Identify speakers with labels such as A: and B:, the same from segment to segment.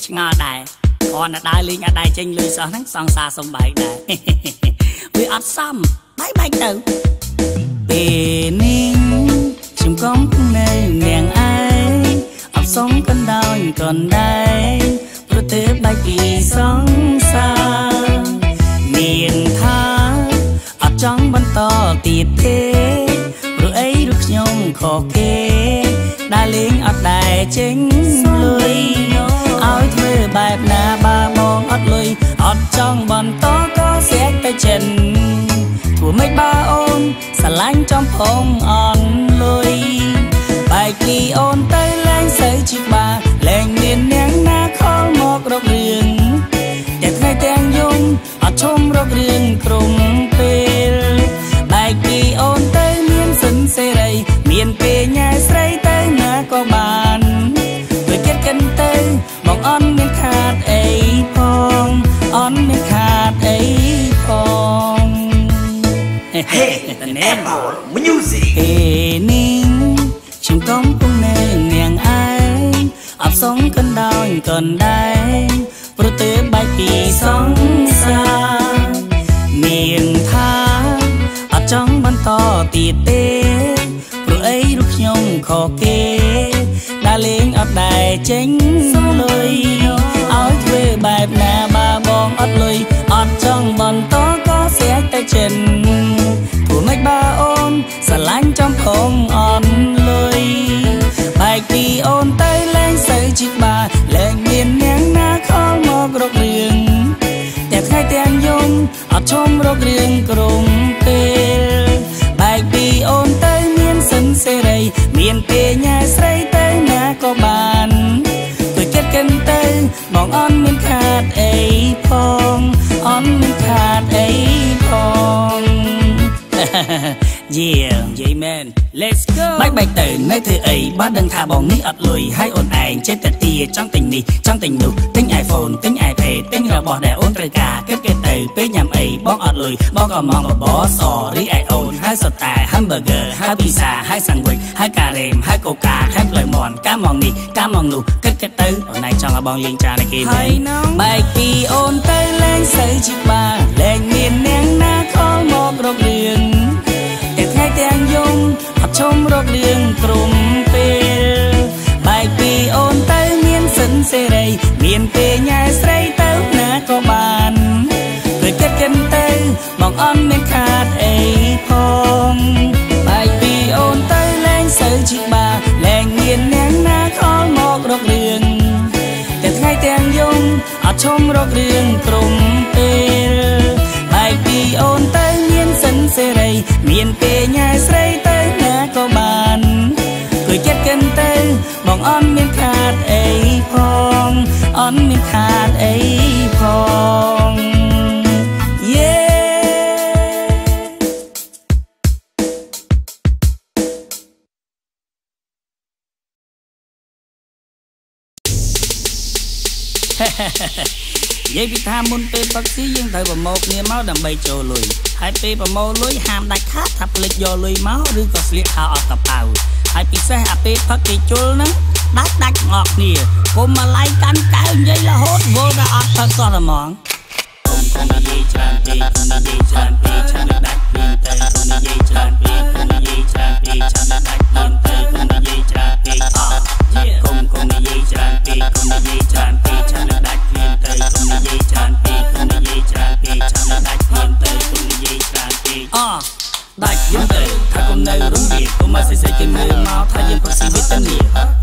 A: ឆ្ងល់ដែរគាត់ណាដើរលេងអត់ដែរចេញលុយសោះហ្នឹងសង្សារសំបែកដែរវាអត់សមបែកទៅពេលនេះខ្ញុំកំពុងនៅនាងឯងអបសុំកណ្ដោយកណ្ដែងប្រទេបែកពីសង្សារមានថាអត់ចង់បន្តទៀតទេព្រោះអីឬខ្ញុំខកគេដើរលេងអត់ដែរចេញលុយឲ្យធ្វើបែបណាបើបងអត់លុយអត់ចង់បន្តក៏ស្រែកទៅចិនធ្វើមិនបើអូនស្រឡាញ់ចំផងអន់លុយបែកពីអូនទៅលែងសូវជាបាលែងមាននាងណាខលមករករឿងតែថ្ងៃទាំងយំអត់ឈុំរករឿងក្រុមពេលបែកពីអូនទៅមានសិនសេរីមានពេលញ៉ែស្រីទៅណាក៏បានដូចគិតកិនទៅបងអន់មានខាតអីផងអន់មានខាតអីផង
B: Hey, Apple Music
A: នេះខ្ញុំកំពុងនៅនាងឯងអបសុំកណ្ដោយកណ្ដែងប្រទេបែកពីសង្សារមានថាអត់ចង់បន្តទៀតទេព្រោះអីរូបខ្ញុំខកគេដើរលេងអត់ដែរចេញលុយឲ្យធ្វើបែបណាបើបងអត់លុយអត់ចង់បន្តក៏ស្រែកទៅចិនព្រោះមិនបើអូនស្រឡាញ់ចំផងអន់លុយបែកពីអូនទៅលែងសូវជាបាលែងមាននាងណាខលមករករឿងតែថ្ងៃទាំងយំអត់ឈុំរករឿងក្រុមពេលបែកពីអូនទៅមានសិនសេរីមានពេលញ៉ែស្រីទៅណាក៏បានដូចគិតកិនទៅបងអន់មានខាតអីផងអន់មានខាតអីផង Yeah និយាយមែន Let's go បែកទៅនៅធ្វើអីបើដឹងថាបងនេះអត់លុយហើយអូនឯងចេះតែទាចង់ទិញនេះចង់ទិញនោះទិញ iPhone ទិញ iPad ទិញរបស់ដែលអូនត្រូវការគិតទៅពេលញ៉ាំអីបងអត់លុយបងក៏មកបបសរីឯអូនហើយសុទ្ធតែ hamburger ហើយពីសាហើយ sandwich ហើយការ៉េមហើយកូកាហើយផ្លូវមន់កាមងនេះកាមងនោះគិតទៅអូនឯងចង់ឲ្យបងលេងចានឲ្យគេហើយបែកពីអូនទៅលែងសូវជាបាលែងមាននាងណាខលមករករឿងតែថ្ងៃទាំងយំអត់ឈុំរករឿងក្រុមពេលបែកពីអូនទៅមានសិនសេរីមានពេលញ៉ែស្រីទៅណាក៏បានព្រោះគិតកិនទៅបងអន់មានខាតអីផងបែកពីអូនទៅលែងសូវជាបាលែងមាននាងណាខលមករករឿងតែថ្ងៃទាំងយំអត់ឈុំរករឿងក្រុមពេលបែកពីអូនទៅមានសិនសេរីមានពេលញ៉ែស្រីទៅណាក៏បានព្រោះចិត្តកិនទៅបងអន់មានខាតអីផងអន់មានខាតអីផង Yeah និយាយពីថាមុនពេលផឹកស៊ីយើងត្រូវប្រមូលគ្នាមកដើម្បីចូលលុយហើយពេលប្រមូលលុយហាមដាច់ខាតថាភ្លេចយកលុយមកឬក៏ស្លៀកខោអត់កប៉ៅហើយពិសេសអាពេលផឹកគេជុលហ្នឹងដាច់ងក់គ្នាកុំមកឡៃកាន់កៅនិយាយរហូតវល់តែអត់ផឹកសោះតែហ្មងគុំនិយាយច្រើនពេកគុំនិយាយច្រើនពេកឆានដាច់ភ្លាមទៅគុំនិយាយច្រើនពេកគុំនិយាយច្រើនពេកឆានដាច់ភ្លាមទៅគុំនិយាយច្រើនពេកគុំនិយាយច្រើនពេកគុំនិយាយច្រើនពេកឆានដាច់ភ្លាមទៅគុំនិយាយច្រើនពេកគុំនិយាយច្រើនពេកឆានដាច់ភ្លាមទៅគុំនិយាយច្រើនពេកដាច់ភ្លាមទៅថាគុំនៅរំលាគុំមកសិគេមើលមកថាយើងផឹកស៊ីវេទនា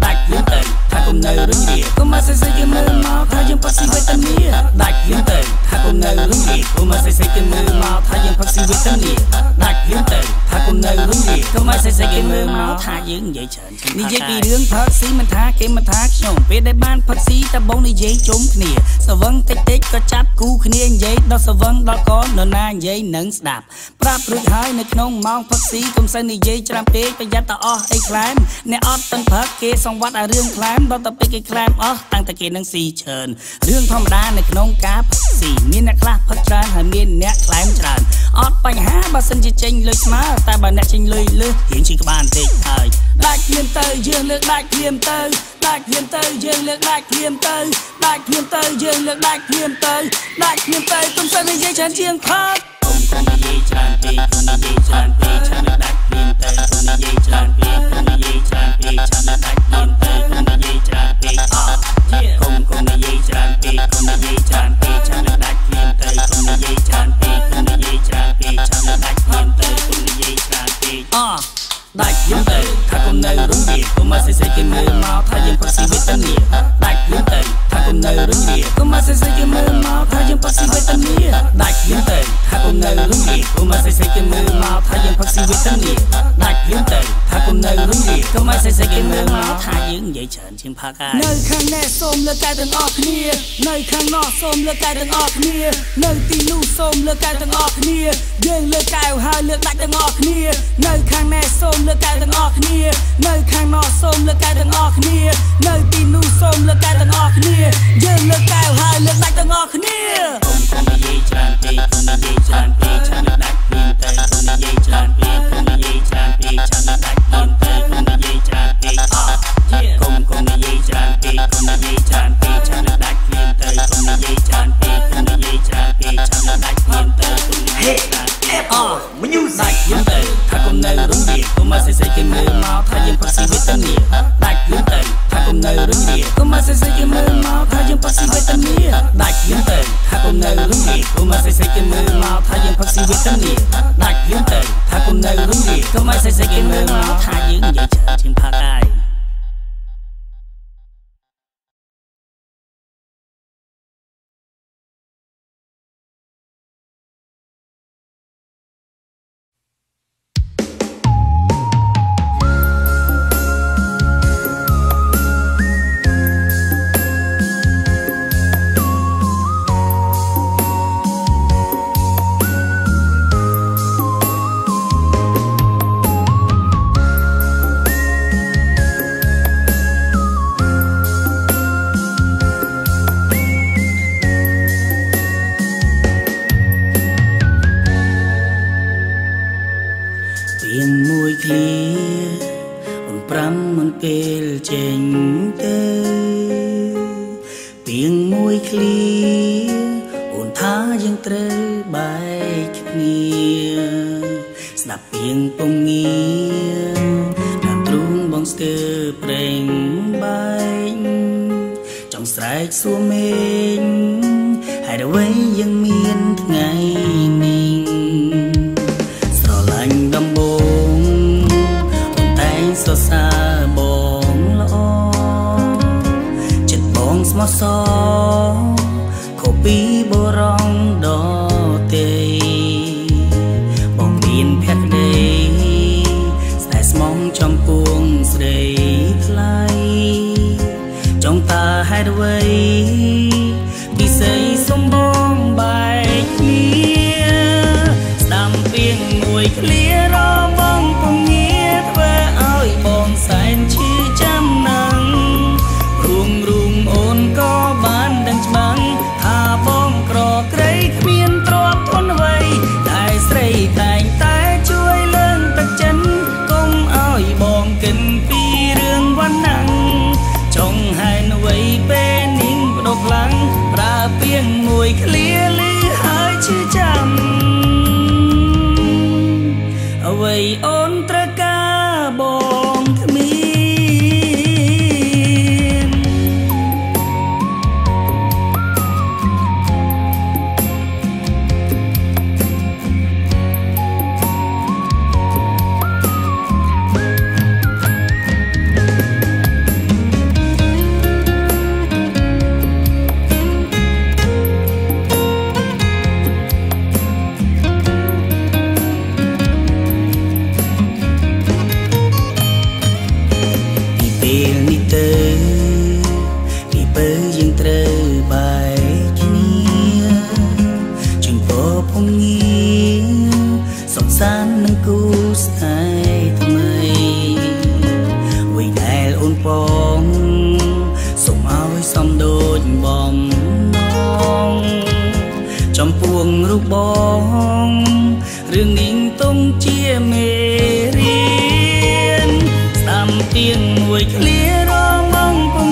A: ដាច់ភ្លាមទៅថាគុំនៅរំលាគុំមកសិគេមើលមកថាយើងផឹកស៊ីវេទនាដាច់ភ្លាមទៅថាគុំនៅរំលាគុំមកសិគេមើលមកថាយើងផឹកស៊ីវេទនាដាច់ភ្លាមទៅថាគុំនៅរំលាគុំមកសិគេមើលមកថាយើងនិយាយច្រើននិយាយពីរឿងផឹកស៊ីមិនថាគេមិនថាខ្ញុំពេលដែលបានផឹកស៊ីតែបងនិយាយជុំគ្នាស្វឹងតិចក៏ចាប់គូគ្នានិយាយដល់ស្វឹងដល់កននរណានិយាយនឹងស្ដាប់ប្រាប់រួចហើយនៅក្នុងម៉ោងផឹកស៊ីកុំសូវនិយាយច្រើនពេកប្រយ័ត្នតែអស់អីខ្លែមអ្នកអត់ទាំងផឹកគេសង្វាត់ឲ្យរឿងខ្លែមដល់តែពេលគេខ្លែមអស់តាំងតែគេនឹងស៊ីច្រើនរឿងធម្មតានៅក្នុងការផឹកស៊ីមានអ្នកខ្លះផឹកច្រើនហើយមានអ្នកខ្លែមច្រើនអត់បញ្ហាបើសិនជាចេញលុយស្មើតែបើអ្នកចេញលុយលើសរៀងជីក្បាលបន្តិចហើយដាច់ភ្លាមទៅយើងលើកដាច់ភ្លាមទៅដ ដាច់ភ្លាមទៅយើងលើកដាច់ភ្លាមទៅដាច់ភ្លាមទៅយើងលើកដាច់ភ្លាមទៅដាច់ភ្លាមទៅកុំសូវនិយាយច្រើនជាងផាត់កុំនិយាយច្រើនពេកកុំនិយាយច្រើនពេកឆានដាច់ភ្លាមទៅកុំនិយាយច្រើនពេកកុំនិយាយច្រើនពេកឆានដាច់ភ្លាមទៅកុំនិយាយច្រើនពេកកុំនិយាយច្រើនពេកកុំនិយាយច្រើនពេកឆានដាច់ភ្លាមទៅកុំនិយាយច្រើនពេកកុំនិយាយច្រើនពេកឆានដាច់ភ្លាមទៅកុំនិយាយច្រើនពេកដាច់ភ្លាមទៅថាកុំនៅរំលាយកុំមកសេគេមើលមកថាយើងផឹកស៊ីវេទនាដាច់ភ្លាមទៅថាកុំនៅរំលាយកុំមកសេគេមើលមកថាយើងផឹកស៊ីវេទនាដាច់ភ្លាមទៅថាកុំនៅរំលាយកុំមកសេគេមើលមកថាយើងផឹកស៊ីវេទនាដាច់ភ្លាមទៅថាកុំនៅរំលាយកុំមកសេគេមើលមកថាយើងនិយាយច្រើនជាងផាកាយនៅខាងនេះសូមលើកកែទាំងអស់គ្នានៅខាងនោះសូមលើកកែទាំងអស់គ្នានៅទីនោះសូមលើកកែទាំងអស់គ្នាយើងលើកកែហើយលើកដាច់ទាំងអស់គ្នានៅខាងនេះសូមលើកកែទាំងអស់គ្នានៅខាងនោះសូមលើកកែទាំងអស់គ្នានៅទីនោះសូមលើកកែទាំងអស់គ្នាយើងលើកកែហើយលើកដាច់ទាំងអស់គ្នាកុំនិយាយច្រើនពេកកុំនិយាយច្រើនពេកឆានដាច់ភ្លាមទៅកុំនិយាយច្រើនពេកកុំនិយាយច្រើនពេកឆានដាច់ភ្លាមទៅកុំនិយាយច្រើនពេកកុំនិយាយច្រើនពេកកុំនិយាយច្រើនពេកឆានដាច់ភ្លាមទៅកុំនិយាយច្រើនពេកកុំនិយាយច្រើនពេកឆានដាច់ភ្លាមទៅកុំនិយាយច្រើនពេក
B: Music
A: ភ្លាមទៅថាកុំនៅរំលាយកុំមកសេគេមើលមកថាយើងផឹកស៊ីវេទនាដាច់ភ្លាមទៅថាកុំនៅរំលាយកុំមកសេគេមើលមកថាយើងផឹកស៊ីវេទនាដាច់ភ្លាមទៅថាកុំនៅរំលាយកុំមកសេគេមើលមកថាយើងផឹកស៊ីវេទនាដាច់ភ្លាមទៅថាកុំនៅរំលាយកុំមកសេគេមើលមកថាយើងនិយាយច្រើនជាងផាកាយពីងមួយឃ្លាអូនប្រាំមិនពេលចេញទៅពីងមួយឃ្លាអូនថាយើងត្រូវបែកគ្នាស្ដាប់ពីងពងងារតាមទ្រូងបងស្ទើប្រេងបែកចង់ស្រែកសួរមេឃហើយអ្វីยังមានថ្ងៃនេះសរសើរបងល្អចិត្តបងស្មោះសរខុសពីបុរសដទៃបងមានភក្តីស្នេហ៍ស្មងចំពួងស្រីថ្លៃចង់តើហេតុអ្វីពិសេសសំបងបែកគ្នាស្ដាំពីងមួយឃ្លារបងពងងារធ្វើបងសែនឈឺចាំណាំងរួមអូនក៏បានដឹងច្បាស់ថាបងក្រក្រៃគ្មានទ្រព្យធនអ្វីតែស្រីតែងតែជួយលើកទឹកចិត្តកុំឲ្យបងគិតពីរឿងវណ្ណាំងចង់ហែនអ្វីពេលនេះបដូរខ្លាំងប្រើពាក្យមួយឃ្លាលឺហើយឈឺចាំអ្វីអូនត្រូវការបងគ្មានចំពួងរូបបងរឿងនេះទុំជាមេរៀនស្ដាំទៀងមួយឃ្លារងបង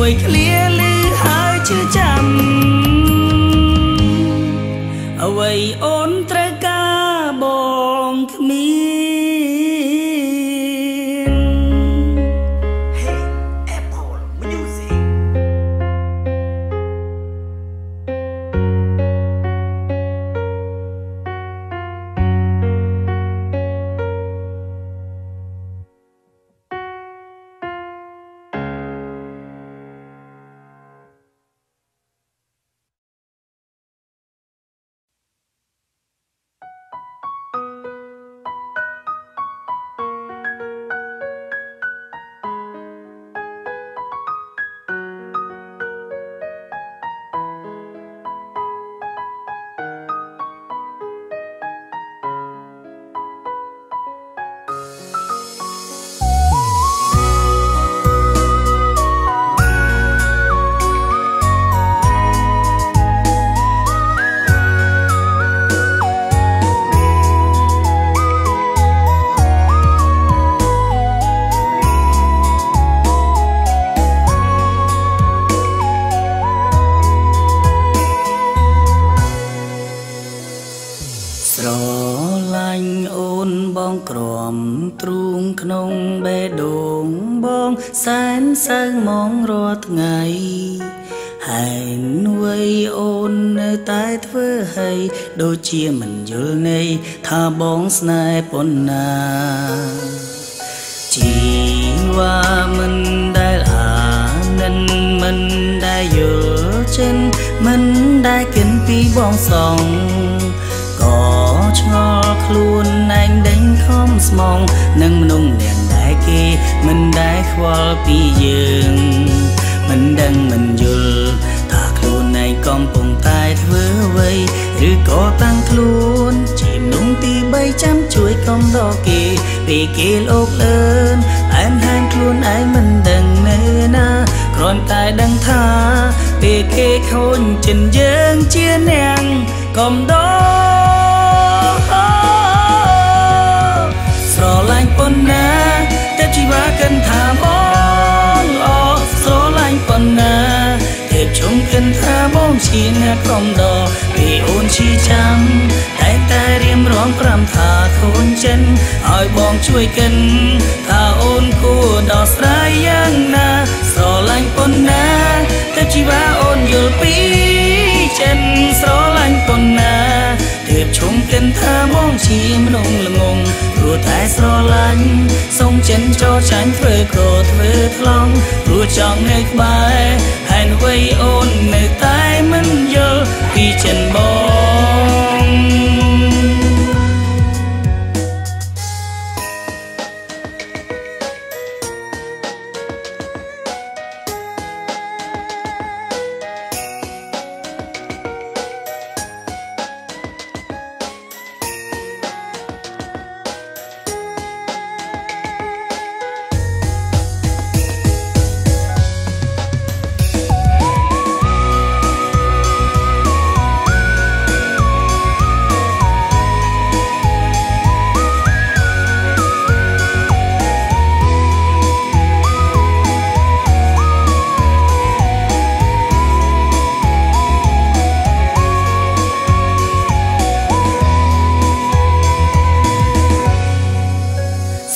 A: មួយឃ្លាឮហើយជឿចាំអ្វីអូនត្រូវការបងគ្មាន
B: Hey Apple Music
A: ស្រឡាញ់អូនបងក្រំទ្រូងក្នុងបេះដូងបងសែនសៅមងរាល់ថ្ងៃហើយអ្វីអូននៅតែធ្វើឲ្យដូចជាមិនយល់ន័យថាបងស្នេហ៍ប៉ុណ្ណាជីវ៉ាមិនដែលអានិនមិនដែលយល់ចិនមិនដែលគិនពីបងសងក៏ឆ្ងល់ខ្លួនឯងដេញខំស្មងនឹងមនុស្សអ្នកដែលគេមិនដែលខ្វល់ពីយើងមិនដឹងមិនយល់ថាខ្លួនឯងកំពុងតែធ្វើអ្វីឬក៏តាំងខ្លួនជាមនុស្សទី3ចាំជួយកុំដកគេពេលគេលោកលឿនតែនហាមខ្លួនឯងមិនដឹងនៅណាគ្រាន់តែដឹងថាពេលគេខូចចិនយើងជាអ្នកកុំដកស្រឡាញ់ប៉ុណ្ណាតែជីវ៉ាកិនថាបងល្អស្រឡាញ់ប៉ុណ្ណាតែជុំកិនថាបងជាអ្នកក្រុមដកពេលអូនឈីចាំតែរៀមរង5ថាខូនចិនឲ្យបងជួយកិនថាអូនគួរដោះស្រាយយ៉ាងណាស្រឡាញ់ប៉ុណ្ណាតែជីវ៉ាអូនយល់ពីចិនស្រឡាញ់ប៉ុណ្ណាតែជុំកិនថាបងជាមនុស្សល្ងងព្រោះតែស្រឡាញ់សុំចិនចោចាញ់ធ្វើក៏ធ្វើថ្លង់ព្រោះចង់នៅក្បែរហើយអ្វីអូននៅតែមិនយល់ពីចិនបង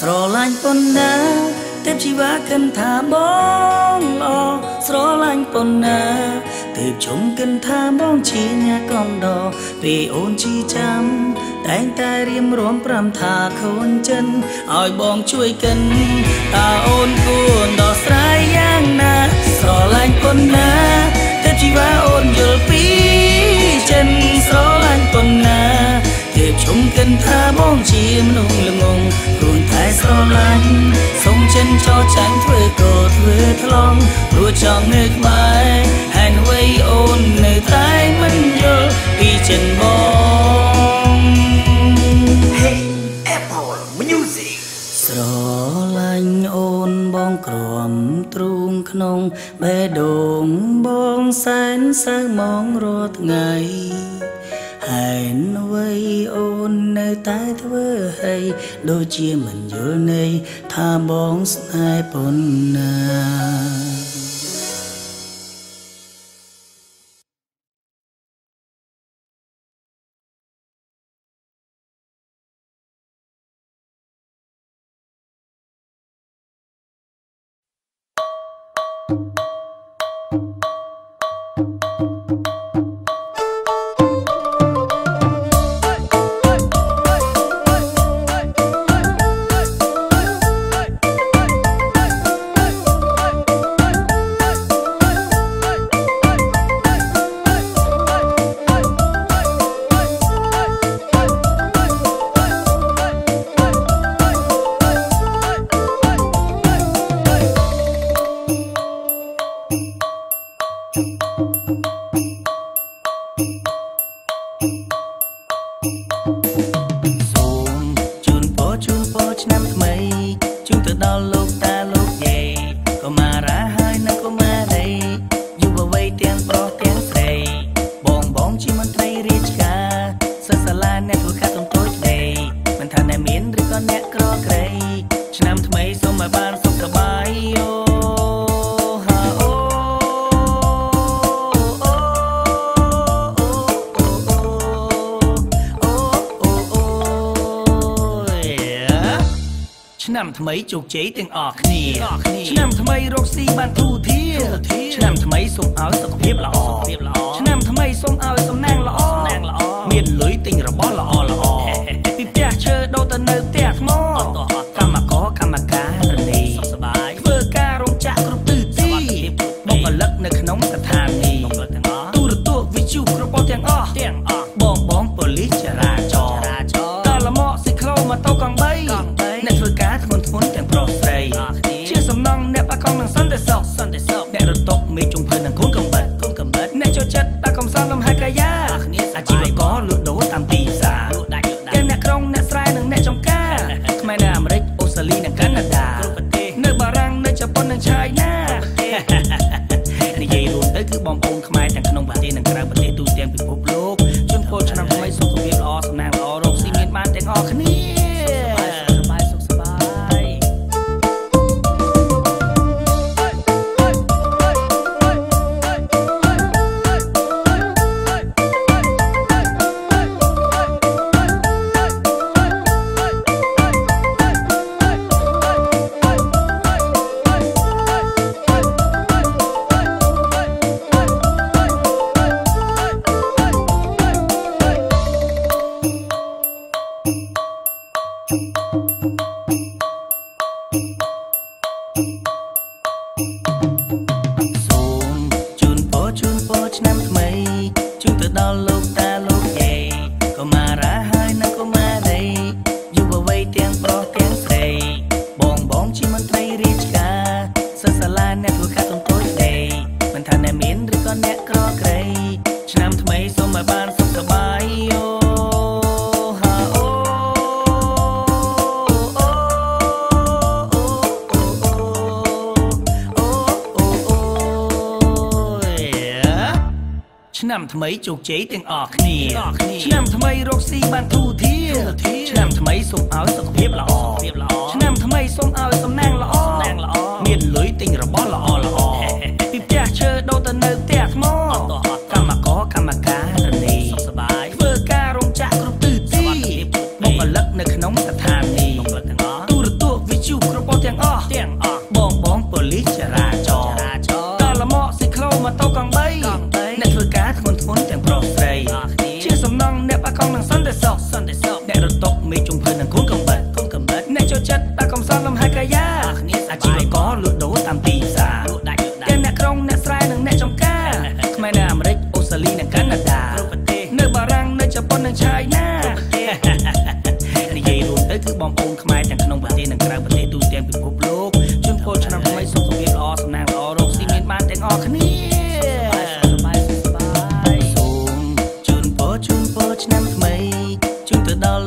A: ស្រឡាញ់ប៉ុណ្ណាទេពជីវ៉ាកិនថាបងល្អស្រឡាញ់ប៉ុណ្ណាទេពជុំកិនថាបងជាអ្នកកំដរពេលអូនជីចាំតែរៀមរំ5ថាខូនចិនឲ្យបងជួយកិនតើអូនគួរដោះស្រាយយ៉ាងណាស្រឡាញ់ប៉ុណ្ណាទេពជីវ៉ាអូនយល់ពីចិនស្រឡាញ់ប៉ុណ្ណាទេពជុំកិនថាបងជាមនុស្សល្ងងព្រោះតែស្រឡាញ់សុំចិនចោចាញ់ធ្វើក៏ធ្វើថ្លង់ព្រោះចង់នៅក្បែរហើយអ្វីអូននៅតែមិនយល់ពីចិនបង
B: Hey Apple Music
A: ស្រឡាញ់អូនបងក្រំទ្រូងក្នុងបេះដូងបងសែនសៅមងរាល់ថ្ងៃហើយអ្វីអូននៅតែធ្វើឲ្យដូចជាមិនយល់ន័យថាបងស្នេហ៍ប៉ុណ្ណា សូមជូនពរឆ្នាំថ្មីជូនទៅដល់លោកតាលោកយាយកុមារាហើយនិងកុមារីយុវវ័យទាំងប្រុសទាំងស្រីបងជាមន្ត្រីរាជការសិស្សសាលាអ្នកធ្វើការទំទួចដីមិនថាអ្នកមានឬក៏អ្នកក្រក្រៃឆ្នាំថ្មីសូមឲ្យបានសុខសប្បាយអូឆ្នាំថ្មីជោគជ័យទាំងអស់គ្នាឆ្នាំថ្មីរកស៊ីបានទូធាឆ្នាំថ្មីសូមឲ្យសុខភាពល្អឆ្នាំថ្មីសូមឲ្យសំណាងល្អមានលុយទិញរបស់ល្អពីផ្ទះឈើដូរទៅនៅផ្ទះថ្មកម្មករកម្មការរនីធ្វើការរោងចក្រគ្រប់ទិសទីបុគ្គលិកនៅក្នុងស្ថានីយ៍ទូរទស្សន៍វិទ្យុគ្រប់ប៉ុទាំងអស់បងប៉ូលីសចរាចរណ៍តលមកស៊ីក្លូម៉ូតូកង់3អ្នកធ្វើការធ្ងន់ទាំងប្រុសស្រីជាសំណងអ្នកបាក់កង់នឹងសន្តិសុខអ្នករត់តុកមេជុំភើនឹងកូនកំបិតអ្នកចូលចិត្តបាក់កំសាន្តលំហែកាយាអាជីវករលក់ដូរតាមទីផ្សារទាំងអ្នកក្រុងអ្នកស្រែនិងអ្នកចំការខ្មែរនៅអាមេរិកអូស្ត្រាលីនិងកាណាដានៅបារាំងនៅជប៉ុននិងឆៃណានិយាយរួមទៅគឺបងប្អូនខ្មែរទាំងក្នុងប្រទេសនិងក្រៅប្រទេសទូទាំងពិភពលោកជូនពរឆ្នាំថ្មីសុខភាពល្អសំណាងល្អរកស៊ីមានបានទាំងអស់គ្នាសូមជូនពរឆ្នាំថ្មីជូនទៅដល់លោកតាលោកយាយកុមារាហើយនិងកុមារីយុវវ័យទាំងប្រុសទាំងស្រីបងជាមន្ត្រីរាជការសិស្សសាលាអ្នកធ្វើការទំទួចដីមិនថាអ្នកមានឬក៏អ្នកក្រក្រៃឆ្នាំថ្មីសូមឲ្យបានសុខសប្បាយអូឆ្នាំថ្មីជោគជ័យទាំងអស់គ្នាឆ្នាំថ្មីរកស៊ីបានទូធាឆ្នាំថ្មីសូមឲ្យសុខភាពល្អឆ្នាំថ្មីសូមឲ្យសំណាងល្អមានលុយទិញរបស់ល្អពីផ្ទះឈើដូរទៅនៅផ្ទះថ្មកម្មករកម្មការរនីធ្វើការរោងចក្រគ្រប់ទិសទីបុគ្គលិកនៅក្នុងស្ថានីយ៍ទូរទស្សន៍វិទ្យុគ្រប់ប៉ុទាំងអស់បងប៉ូលីសចរាចរណ៍តលមកស៊ីក្លូម៉ូតូកង់3អ្នកធ្វើការធ្ងន់ទាំងប្រុសស្រីជាសំណងអ្នកបាក់កង់នឹងសន្តិសុខអ្នករត់តុកមេជុំភើនឹងកូនកំបិតអ្នកចូលចិត្តបាក់កំសាន្តលំហែកាយាអាជីវករលក់ដូរតាមទីផ្សារទាំងអ្នកក្រុងអ្នកស្រែនិងអ្នកចំការខ្មែរនៅអាមេរិកអូស្ត្រាលីនិងកាណាដានៅបារាំងនៅជប៉ុននិងឆៃណានិយាយរួមទៅគឺបងប្អូនខ្មែរទាំងក្នុងប្រទេសនិងក្រៅប្រទេសទូទាំងពិភពលោកជូនពរឆ្នាំថ្មីសុខភាពល្អសំណាងល្អរកស៊ីមានបានទាំងអស់គ្នាសូមជូនពរឆ្នាំថ្មីជូនទៅដល់